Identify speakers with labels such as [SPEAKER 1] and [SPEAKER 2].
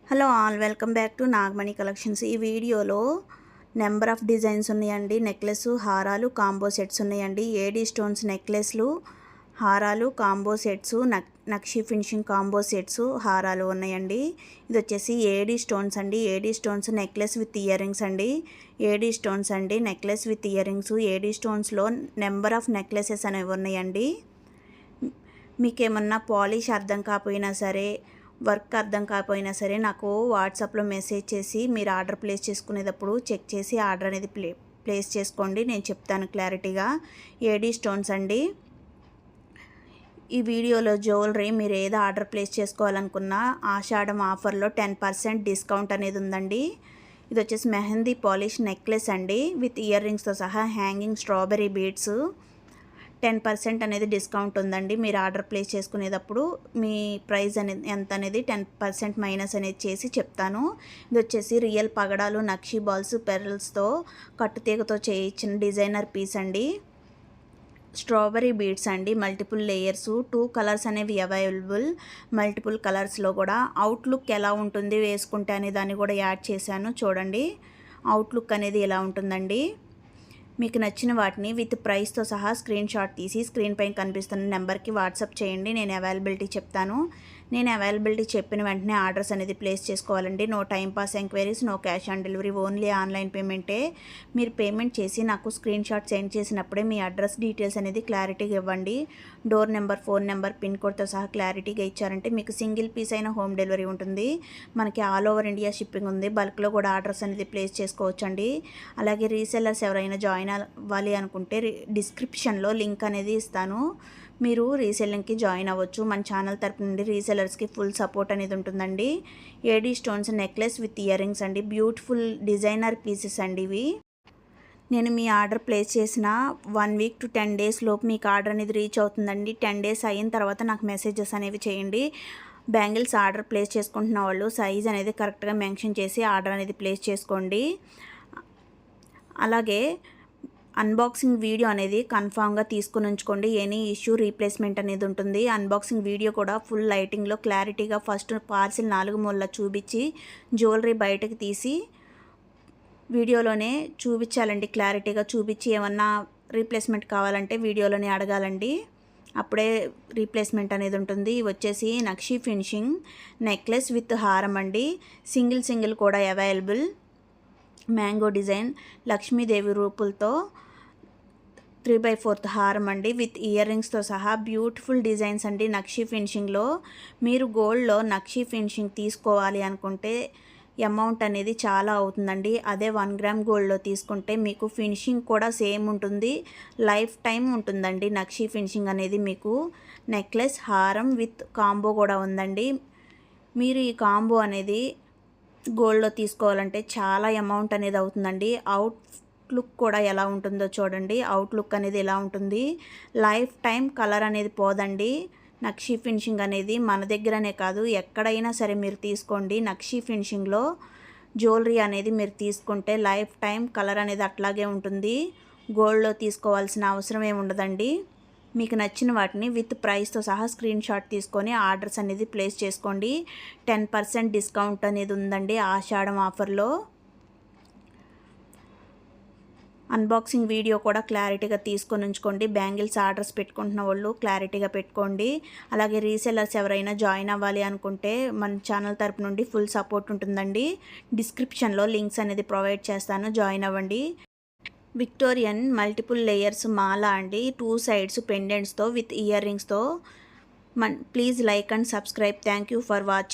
[SPEAKER 1] Hello all, welcome back to Nagamani collections. ఈ వీడియోలో number of designs ఉన్నాయండి. నెక్లెస్, హారాలు, కాంబో సెట్స్ ఉన్నాయండి. ఏడీ స్టోన్స్ నెక్లెస్లు, హారాలు, combo sets, nakshi finishing combo sets, హారాలు ఉన్నాయండి. ఇది వచ్చేసి ఏడీ స్టోన్స్ అండి. AD stones necklace with earrings అండి. ఏడీ స్టోన్స్ అండి, necklace with earrings. AD స్టోన్స్లో నెంబర్ ఆఫ్ నెక్లెసెస్ అనేవి ఉన్నాయండి. మీకేమన్నా పాలిష్ అర్థం కాకపోయినా సరే, వర్క్ అర్థం కాకపోయినా సరే నాకు వాట్సాప్లో మెసేజ్ చేసి మీరు ఆర్డర్ ప్లేస్ చేసుకునేటప్పుడు చెక్ చేసి ఆర్డర్ అనేది ప్లేస్ చేసుకోండి. నేను చెప్తాను క్లారిటీగా. ఏడీ స్టోన్స్ అండి. ఈ వీడియోలో జ్యువెలరీ మీరు ఏదో ఆర్డర్ ప్లేస్ చేసుకోవాలనుకున్నా ఆషాఢం ఆఫర్లో 10% డిస్కౌంట్ అనేది ఉందండి. ఇది వచ్చేసి మెహందీ పాలిష్ నెక్లెస్ అండి, విత్ ఇయర్ రింగ్స్తో సహా హ్యాంగింగ్ స్ట్రాబెర్రీ బీడ్స్. 10% అనేది డిస్కౌంట్ ఉందండి. మీరు ఆర్డర్ ప్లేస్ చేసుకునేటప్పుడు మీ ప్రైస్ అనేది ఎంత అనేది 10% మైనస్ అనేది చేసి చెప్తాను. ఇది వచ్చేసి రియల్ పగడాలు, నక్షి బాల్స్, పెరల్స్తో కట్టుతీగతో చేయించిన డిజైనర్ పీస్ అండి. స్ట్రాబెర్రీ బీడ్స్ అండి, మల్టిపుల్ లేయర్స్, 2 కలర్స్ అనేవి అవైలబుల్. మల్టిపుల్ కలర్స్లో కూడా అవుట్లుక్ ఎలా ఉంటుంది వేసుకుంటే అనే దాన్ని కూడా యాడ్ చేశాను. చూడండి అవుట్లుక్ అనేది ఎలా ఉంటుందండి. మీకు నచ్చిన వాటిని విత్ ప్రైస్తో సహా స్క్రీన్ షాట్ తీసి స్క్రీన్ పైన కనిపిస్తున్న నెంబర్కి వాట్సాప్ చేయండి. నేను అవైలబిలిటీ చెప్తాను. నేను అవైలబిలిటీ చెప్పిన వెంటనే ఆర్డర్స్ అనేది ప్లేస్ చేసుకోవాలండి. No time pass enquiries, no cash on delivery, only online పేమెంటే. మీరు పేమెంట్ చేసి నాకు స్క్రీన్ షాట్ సెండ్ చేసినప్పుడే మీ అడ్రస్ డీటెయిల్స్ అనేది క్లారిటీగా ఇవ్వండి. Door number, phone number, pin కోడ్తో సహా క్లారిటీగా ఇచ్చారంటే మీకు సింగిల్ పీస్ అయినా హోమ్ డెలివరీ ఉంటుంది. మనకి ఆల్ ఓవర్ ఇండియా షిప్పింగ్ ఉంది. బల్క్లో కూడా ఆర్డర్స్ అనేది ప్లేస్ చేసుకోవచ్చండి. అలాగే రీసెల్లర్స్ ఎవరైనా జాయిన్ అవ్వాలి అనుకుంటే డిస్క్రిప్షన్లో లింక్ అనేది ఇస్తాను. మీరు రీసెల్లింగ్కి జాయిన్ అవ్వచ్చు. మన ఛానల్ తరపు నుండి రీసెలర్స్కి ఫుల్ సపోర్ట్ అనేది ఉంటుందండి. ఏడీ stones necklace with earrings అండి. బ్యూటిఫుల్ డిజైనర్ పీసెస్ అండి ఇవి. నేను మీ ఆర్డర్ ప్లేస్ చేసిన 1 వీక్ టు 10 డేస్ లోపు మీకు ఆర్డర్ అనేది రీచ్ అవుతుందండి. 10 డేస్ అయిన తర్వాత నాకు మెసేజెస్ అనేవి చేయండి. బ్యాంగిల్స్ ఆర్డర్ ప్లేస్ చేసుకుంటున్న వాళ్ళు సైజ్ అనేది కరెక్ట్గా మెన్షన్ చేసి ఆర్డర్ అనేది ప్లేస్ చేసుకోండి. అలాగే అన్బాక్సింగ్ వీడియో అనేది కన్ఫామ్గా తీసుకుని ఉంచుకోండి. ఎనీ ఇష్యూ రీప్లేస్మెంట్ అనేది ఉంటుంది. అన్బాక్సింగ్ వీడియో కూడా ఫుల్ లైటింగ్లో క్లారిటీగా ఫస్ట్ పార్సిల్ 4 మూలలా చూపించి జ్యువెలరీ బయటకు తీసి వీడియోలోనే చూపించాలండి. క్లారిటీగా చూపించి ఏమన్నా రీప్లేస్మెంట్ కావాలంటే వీడియోలోనే అడగాలండి. అప్పుడే రీప్లేస్మెంట్ అనేది ఉంటుంది. వచ్చేసి నక్షి ఫినిషింగ్ నెక్లెస్ విత్ హారం అండి. సింగిల్ కూడా అవైలబుల్. మ్యాంగో డిజైన్ లక్ష్మీదేవి రూపులతో 3/4 హారం అండి, విత్ ఇయర్ రింగ్స్తో సహా బ్యూటిఫుల్ డిజైన్స్ అండి. నక్షి ఫినిషింగ్లో మీరు గోల్డ్లో నక్షి ఫినిషింగ్ తీసుకోవాలి అనుకుంటే అమౌంట్ అనేది చాలా అవుతుందండి. అదే 1 గ్రామ్ గోల్డ్లో తీసుకుంటే మీకు ఫినిషింగ్ కూడా సేమ్ ఉంటుంది, లైఫ్ టైం ఉంటుందండి. నక్షి ఫినిషింగ్ అనేది మీకు నెక్లెస్, హారం విత్ కాంబో కూడా ఉందండి. మీరు ఈ కాంబో అనేది గోల్డ్లో తీసుకోవాలంటే చాలా అమౌంట్ అనేది అవుతుందండి. అవుట్లుక్ కూడా ఎలా ఉంటుందో చూడండి. అవుట్లుక్ అనేది ఎలా ఉంటుంది, లైఫ్ టైం కలర్ అనేది పోదండి. నక్షి ఫినిషింగ్ అనేది మన దగ్గరనే కాదు ఎక్కడైనా సరే మీరు తీసుకోండి. నక్షి ఫినిషింగ్లో జ్యువెలరీ అనేది మీరు తీసుకుంటే లైఫ్ టైం కలర్ అనేది అట్లాగే ఉంటుంది. గోల్డ్లో తీసుకోవాల్సిన అవసరం ఏమి ఉండదండి. మీకు నచ్చిన వాటిని విత్ ప్రైస్తో సహా స్క్రీన్ షాట్ తీసుకొని ఆర్డర్స్ అనేది ప్లేస్ చేసుకోండి. 10% డిస్కౌంట్ అనేది ఉందండి ఆషాఢం ఆఫర్లో. అన్బాక్సింగ్ వీడియో కూడా క్లారిటీగా తీసుకొని ఉంచుకోండి. బ్యాంగిల్స్ ఆర్డర్స్ పెట్టుకుంటున్న వాళ్ళు క్లారిటీగా పెట్టుకోండి. అలాగే రీసెల్లర్స్ ఎవరైనా జాయిన్ అవ్వాలి అనుకుంటే మన ఛానల్ తరపు నుండి ఫుల్ సపోర్ట్ ఉంటుందండి. డిస్క్రిప్షన్లో లింక్స్ అనేది ప్రొవైడ్ చేస్తాను, జాయిన్ అవ్వండి. విక్టోరియన్ మల్టిపుల్ లేయర్స్ మాల అండి, 2 సైడ్స్ పెండెంట్స్తో విత్ ఇయర్ రింగ్స్తో. Please like and subscribe. Thank you for watching.